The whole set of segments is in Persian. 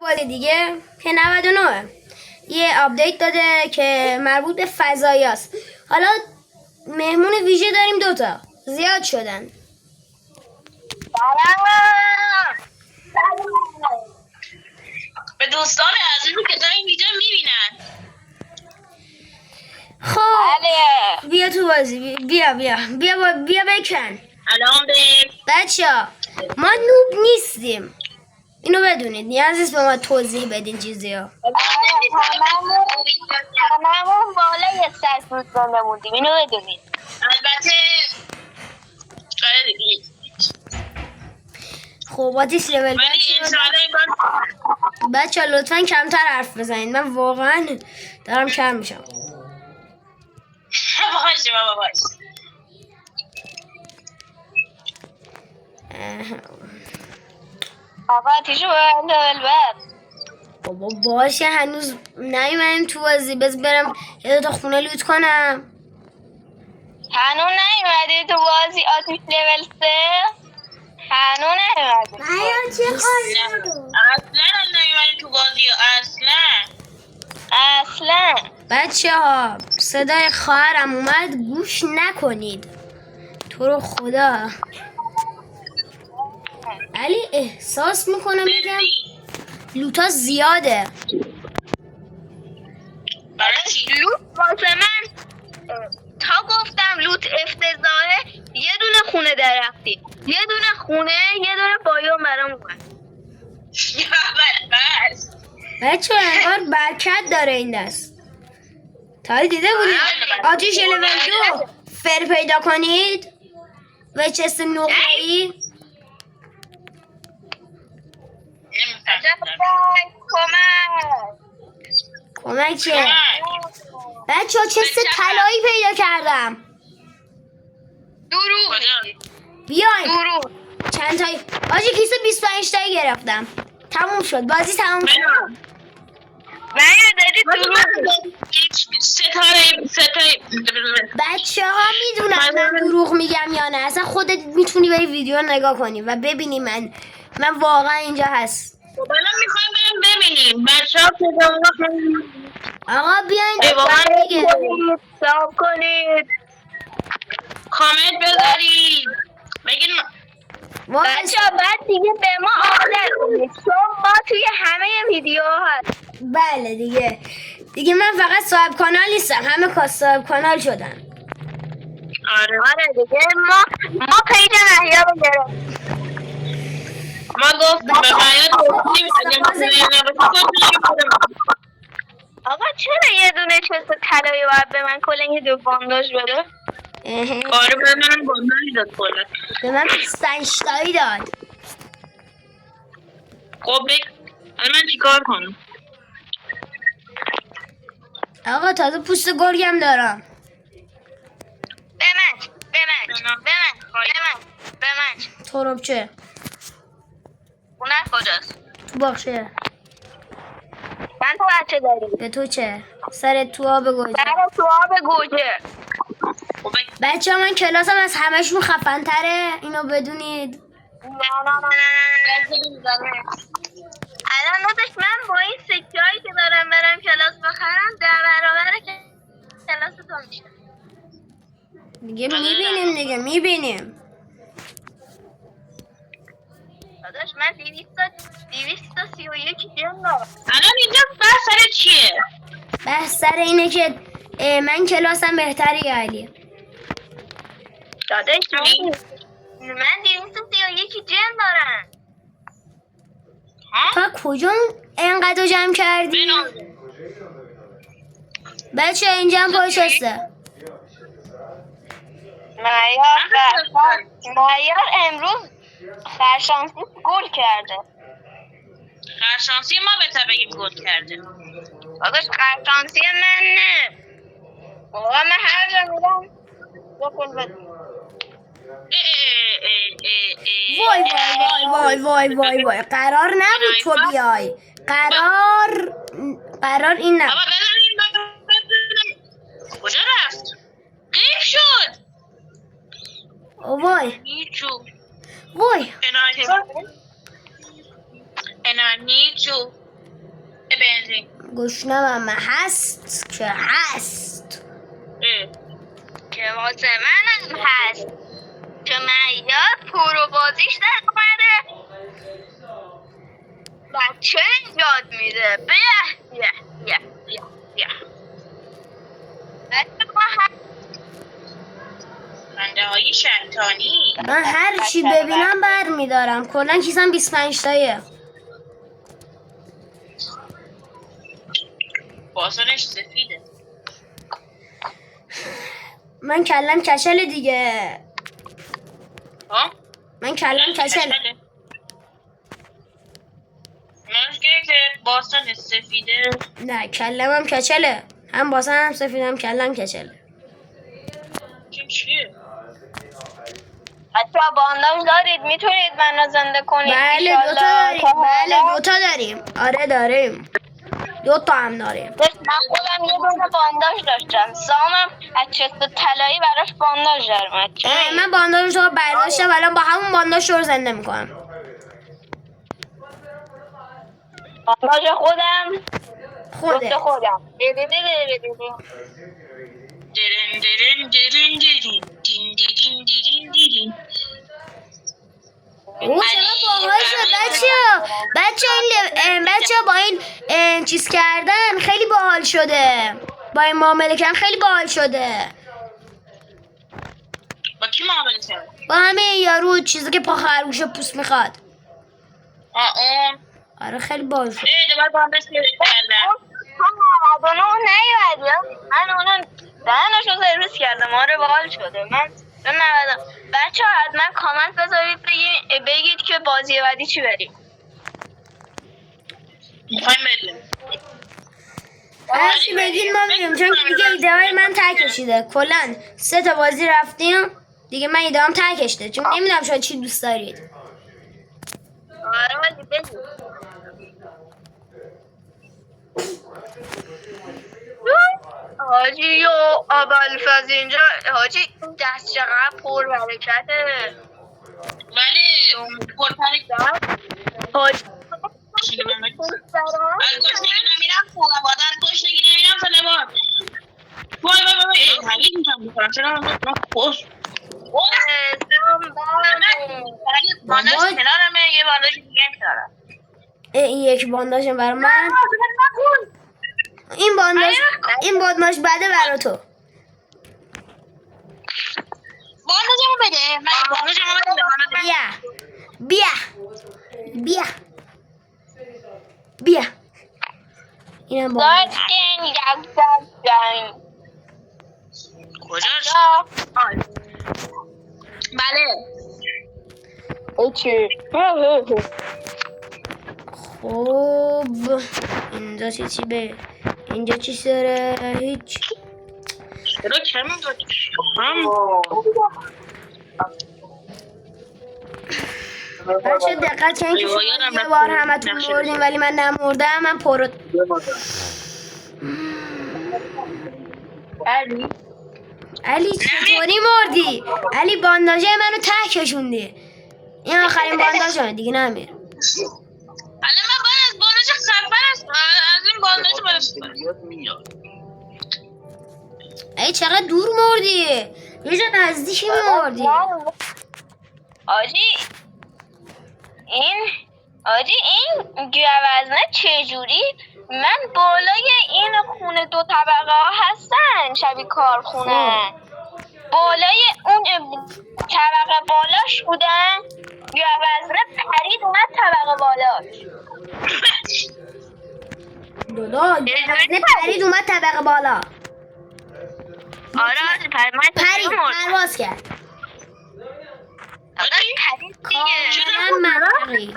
بازی دیگه که 99 یه آپدیت داده که مربوط به فضایی است. حالا مهمون ویژه داریم دوتا زیاد شدن. به دوستان عزیزی که دارین ویدیو میبینن. خب بیا تو بازی، بیا بکن. الان به بچه ها ما نوب نیستیم، اینو بدونید، نیاز نیست به ما توضیح بدین چیزی ها. هممون بالای 100 روز زنده بودیم، اینو بدونید. البته خب آتیش لول ولی انشاءالله این بار بچه ها لطفا کمتر حرف بزنید، من واقعا دارم کم میشم. باشه بابا باش. آقا تیشو ببنده ولبر. بابا باشه هنوز نیومدیم تو بازی، بذار برم یه دوتا خونه لوت کنم. هنو نیومدی تو بازی آتیش لول 3؟ هنو نیومدی. اصلا هم نمیمونی تو بازی اصلا بچه ها صدای خواهرم اومد، گوش نکنید تو رو خدا. ولی احساس میکنم میگم لوتا زیاده. برای چی؟ لوت واسه من تا گفتم لوت افتضاحه، یه دونه خونه درختی، یه دونه خونه، یه دونه بایوم برام اومد. بس بچه ها انگار برکت داره این دست. تا دیده بودید آتیش لول 2 فر پیدا کنید و چست نقره‌ای کمک چیه؟ بچه ها چست طلایی پیدا کردم. درود بیاین درود. چند تایی آجی کیسه 25 تایی گرفتم. تموم شد بازی، تموم شد. من داری درود. ستاره بچه ها میدونم من دروغ میگم یا نه، اصلا خودت میتونی بری ویدیو نگاه کنی و ببینی من واقعا اینجا هست. الان میخوایم بریم ببینیم بچه ها آقا بیاین واقعا دیگه. ساب کنید. کامنت بذارید بگین بچه ها بعد دیگه به ما عادت کنید، چون ما توی همه ویدیو هست. بله دیگه من فقط صاحب کانال نیستم، همه صاحب کانال شدن. آره دیگه ما پیج محیا رو گرفتیم. ما گفتیم به باید آقا چرا یه دونه چست طلایی باید به من کلا یه دو بانداژ بده؟ آره به منم بانداژ داد کلا. به من 25 تایی داد. خب الان من چیکار کنم؟ آقا تازه پوست گرگم دارم. به من تروب چه؟ خونه کجاست؟ تو باخشه. من تو بچه داری؟ به تو چه؟ سرت تو آب گوجه. برای تو آب گوجه. بچه ها من کلاسم از همشون خفن تره، اینو بدونید. نه الان نداشت من با این سکه‌هایی که دارم برم کلاس بخرم 10 برابر کلاس تو میشه. دیگه میبینیم. داداش من 231 جن دارم. الان اینجا بحث سر چیه؟ بحث سر اینه که من کلاسم بهتری علی. داداش من 231 جن دارم. تا کجا اینقدر جمع کردی؟ بچه اینجا هم پایشسته. معیار امروز خرشانسی گل کرده. خرشانسی ما بهتر بگیم گل کرده. داداش خرشانسی من نه. آقا من هر جا میرم بکن بدون. وای قرار نبود تو بیای. قرار این نبود. بابا بذارید کجا رفت؟ قیف شد. وای And I need you. بنزین گشنمم هست که هست. که واسه منم هست که معیار پرو بازیش در اومده. بچه یاد میده. بیا بچه ما خنده های شیطانی. من هر چی ببینم بر میدارم. کلا کیسم 25 تایه. باسنش سفیده. من کلم کچل دیگه. ها؟ من کلم کچل. که باسن سفیده. نه کلم هم کچله. هم باسن هم سفید هم کلم کچله. چیه؟ حتی بانداج دارید میتونید منو زنده کنید. بله دوتا داریم. بله دوتا داریم. آره داریم. دوتا هم داریم. من خودم یه دونه بانداج داشتم. سامم از چست طلایی براش بانداج دارم. من بانداج رو برداشتم. الان با همون بانداج رو زنده میکنم. بانداج خودم خوده. خودم. درن درن درن درن دین دین دین دین. او چقدر باحال شد بچه با این چیز کردن خیلی باحال شده. با این معامله کردن خیلی باحال شده. با کی معامله کرد؟ با همین یارو چیزی که پا خرگوش پوست میخواد. اون آره خیلی باحال شد. دوباره با هم پیدا کردم. من اونو دهنشو سرویس کردم. آره باحال شده. من بچه ها حتما کامنت بذارید بگید که بازی بعدی چی بریم. میخوایم بدیم. هرچی بگید ما میریم چون که دیگه ایده های من ته کشیده. کلا 3 تا بازی رفتیم دیگه من ایده هم ته کشیده چون نمیدونم شاید چی دوست دارید. آره ولی بدیم. حاجی یا ابوالفضل اینجا حاجی دست چقدر پر برکته. ولی پرپرک حاجی از گشنگی نمیرم سلوات. از گشنگی نمیرم سلوات. وای حالی میتونم بکنم. چرا من خوش بانداش کنارمه. یه بانداش دیگه کنارم. این یک بانداژم برای من. این بانداژ بده برای تو. بانداجمو بده. من بانداجمو بده. بیا اینم بانداژ. کجاست؟ بله. خوب اینجا چی به اینجا چی سره هیچ. چرا کمی داری؟ بچه دقت کنید که شما یه بار همتون مردین ولی من نمردم. من علی چطوری مردی؟ علی بانداژه منو ته کشوندی. این آخرین بانداژه دیگه نمیر. الان من باید از بانداژ خفن از این بانداژ باید ای چقدر دور مردی. یه جا نزدیکی مردی. آجی این گوزنه چجوری من بالای این خونه 2 طبقه ها هستن شبیه کارخونه. بالای اون طبقه بالاش بودن. گوزنه پرید اومد طبقه بالاش. گوزنه پرید اومد طبقه بالا. آره پرید پرواز کرد. کاملا منطقی.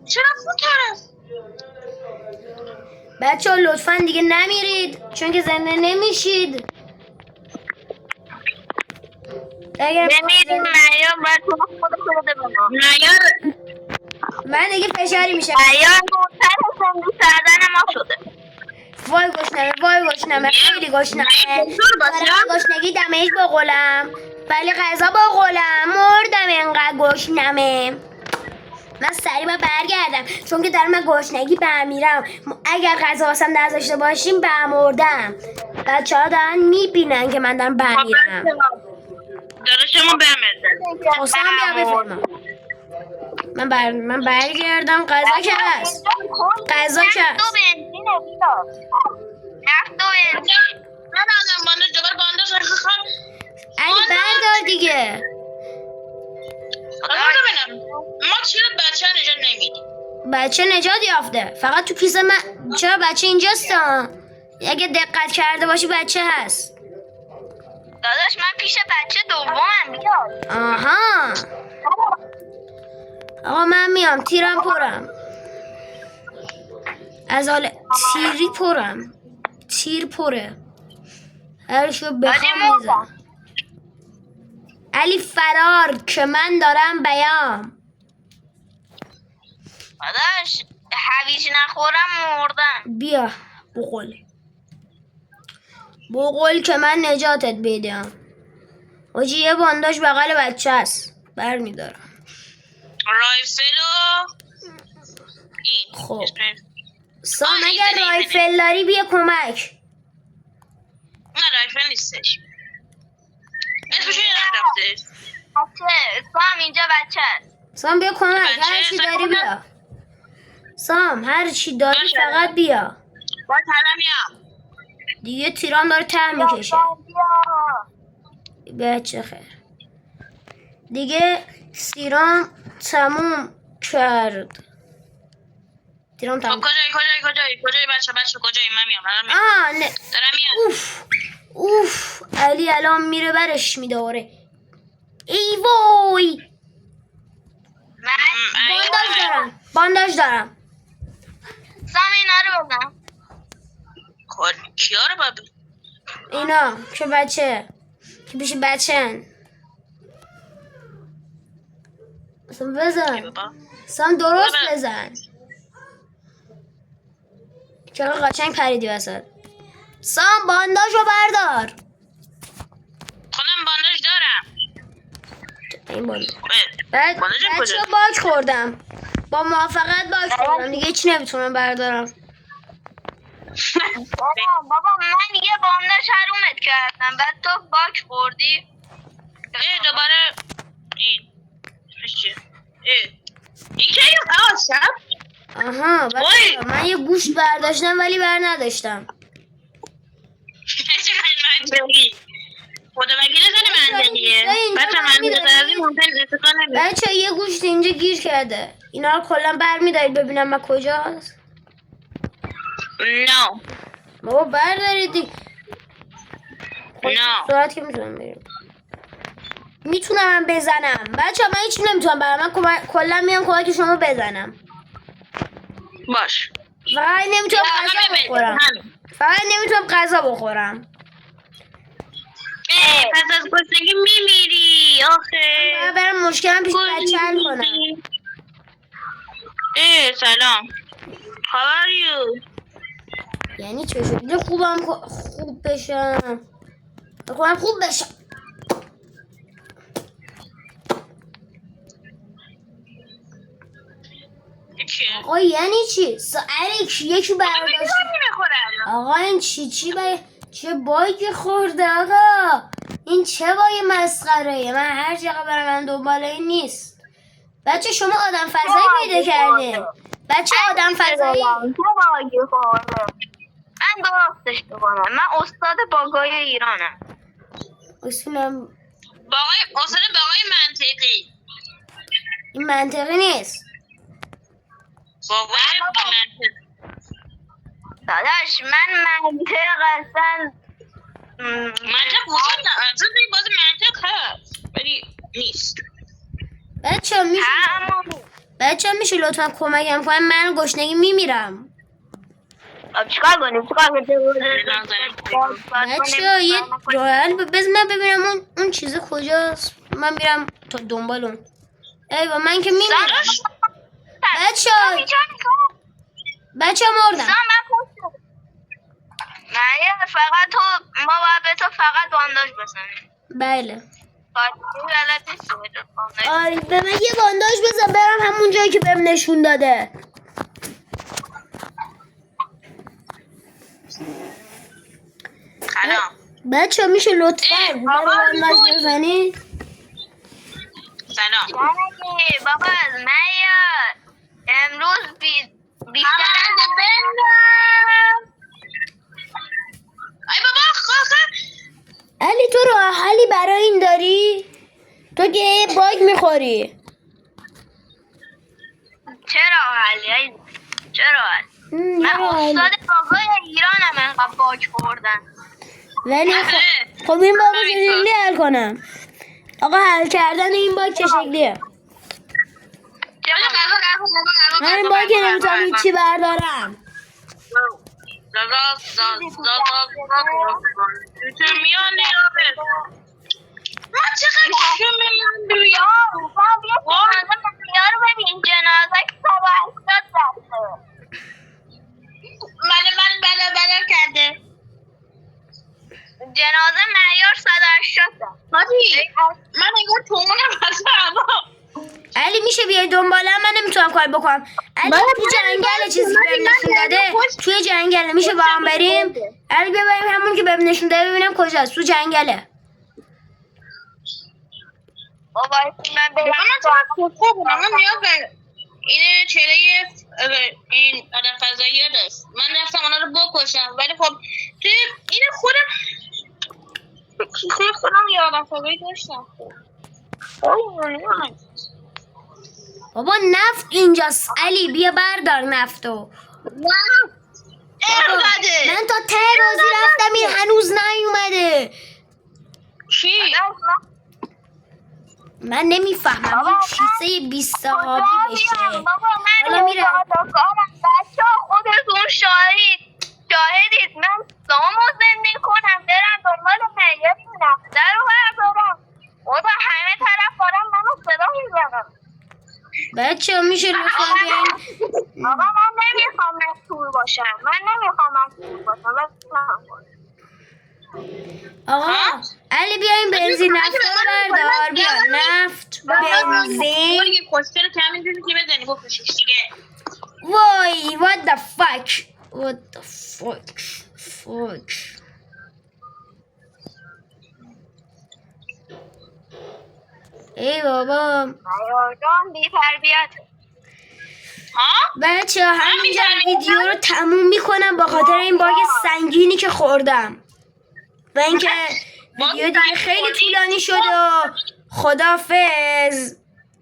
چرا فوتر است؟ بچه ها لطفا دیگه نمیرید چون که زنده نمیشید. بمیریم معیار باید خود بمون. من دیگه فشاری میشه. معیار مونتر زندگی کردن ما شده. وای گشنمه خیلی گشنمه. گشنگی دمش بقولم ولی غذا بقولم. مردم اینقدر گشنمه. من سریع باید برگردم چون که در من گشنگی برمیرم. اگر غذا واسم نذاشته باشیم برمردم. بچه ها دارن میبینن که من دارم برمیرم. داداشمو برمیدن. حسن بیا بفرما. من برگردم. غذا که هست. غذا که نفت و هست. بنزینه بیا. نفت و بنزین. من آدم بانداش دوباره بانداش خواهم. علی بردار دیگه. ببینم ما چرا بچه نجات نمیدیم؟ بچه نجات یافته. فقط تو کیسه من. چرا بچه اینجاست ها؟ اگه دقت کرده باشی بچه هست. داداش من پیش بچه دومم بیا. آها. آقا من میام. تیرم پرم. از حال تیری پرم. تیر پره. هر شو بخوام میزنم. علی فرار که من دارم بیام. داداش هویج نخورم مردم. بیا بقول که من نجاتت بدم. آجی یه بانداش بغل بچه هست. بر میدارم. رایفل و این خب سام اگر رایفل داری بیا کمک. نه رایفل نیستش. اسمشو یادم رفته. بچه سام اینجا بچه هست. سام بیا کمک. هر چی داری بیا. سام هر چی داری فقط بیا. با تلمیم دیگه تیران داره ته میکشه. بچه خیر. دیگه تیران تموم کرد. تیران تموم. کجایی بچه کجایی؟ من میام نه. دارم میام. اوف علی الان میره برش میداره. ای وای. بانداج دارم. سام اینا رو بزن. کیا رو بابی؟ اینا که بچه که پیش بچه‌ن. سام بزن. سام درست بزن. چرا قشنگ پریدی وسط. سام بانداژو بردار. خودم بانداژ دارم. این بچه باج خوردم. با موافقت باج خوردم. دیگه هیچ نمیتونم بردارم. بابا من یه بانداژ حرومت کردم بعد تو باج خوردی. دوباره این که هستم. آها بچه من یه گوشت برداشتم ولی بر نداشتم. خدا وکیل زن منزلیه. بچه یه گوشت اینجا گیر کرده. اینا رو کلا برمیدارید ببینم من کجاست. نه بابا بردارید دیگه. نه سرعت که میتونم بریم. میتونم بزنم. بچه من هیچ نمیتونم برم. من کلا میام کمک شما بزنم. باش. فقط نمیتونم غذا بخورم. پس از گشنگی میمیری آخه. باید برم مشکلم پیش بچه حل کنم. سلام. How are you؟ یعنی چه شکلی خوب بشم. بخونم خوب بشم. آقا یعنی چی؟ یکی برداشت. آقا این چه باگی خورده آقا؟ این چه باگ مسخره؟ من هر جا برم من دنبال این نیست. بچه شما آدم فضایی پیدا کردین. بچه آدم فضایی. من درستش بکنم. من استاد باگای ایرانم. اصولم استاد باگای منطقی. این منطقی نیست. باگای منطقی. داداش من منطق اصلا منطق وجود نداره. اصلا باز منطق هست ولی نیست. بچه میشه لطفا کمکم کنم؟ من گشنگی میمیرم. چیکار کنیم؟ بچه یه رایل من ببینم اون چیز کجاست. من میرم تا دنبال اون. ایوه من که میمیرم. بچه مردم. نه فقط ما باید به تو فقط بانداژ بزنیم. بله بلد نیستیم آره به من یه بانداژ بزن برم همون جایی که بهم نشون داده. سلام بچه میشه لطفا برای بانداژ بزنید؟ سلام بابا معیار امروز بیشتر ای بابا خواهر علی تو راه حلی برای این داری؟ تو که باگ میخوری. چرا حالی؟ چرا حالی؟ من استاد باگای ایرانم انقدر باگ خوردن. ولی خب این باگ رو چجوری حل کنم؟ آقا حل کردن این باگ چه شکلیه؟ من این باگ نمیتونم هیچی بردارم. من چقدر شمیم بیام رو ببین جنازه که سبا 80 رفته. من بله کرده جنازه معیار 180 رفته. من انگار تومونم از هوا. علی میشه بیای دنبالم؟ من نمیتونم کار بکنم. علی تو جنگل چیزی بهم نشون داده. توی جنگله میشه با هم بریم؟ علی بیا بریم همون که بهم نشون داده ببینم کجاست. تو جنگله. بابا من برم من چقدر خوشحال بودم. من نیاز به این چهره این آدم فضایی داشت. من رفتم اونا رو بکشم ولی خب توی این خودم یه آدم فضایی داشتم. بابا نفت اینجاست. علی بیا بردار نفتو. من تا ته بازی رفتم این هنوز نیومده. چی؟ من نمیفهمم این چیزه 20 صحابی بشه. بابا من حالا میرم. بچه خودتون شاهدید من سامو زندگی کنم برم دنبال معیار نفته رو بردارم. بابا همه طرف بارم منو صدا میزنم. بچه میشه لطفا بیاین. آقا من نمیخوام مشهور باشم. آقا علی بیاین بنزین نفت رو بردار. بیا نفت بنزین. یه کشته رو که همین جوری که بزنی بکشیش دیگه. وای what the fuck. ای بابا معیار جان بی تربیت. بچه همینجا ویدیو رو تموم میکنم با خاطر این باگ سنگینی که خوردم و اینکه ویدیو دیگه خیلی طولانی شد و خدافظ.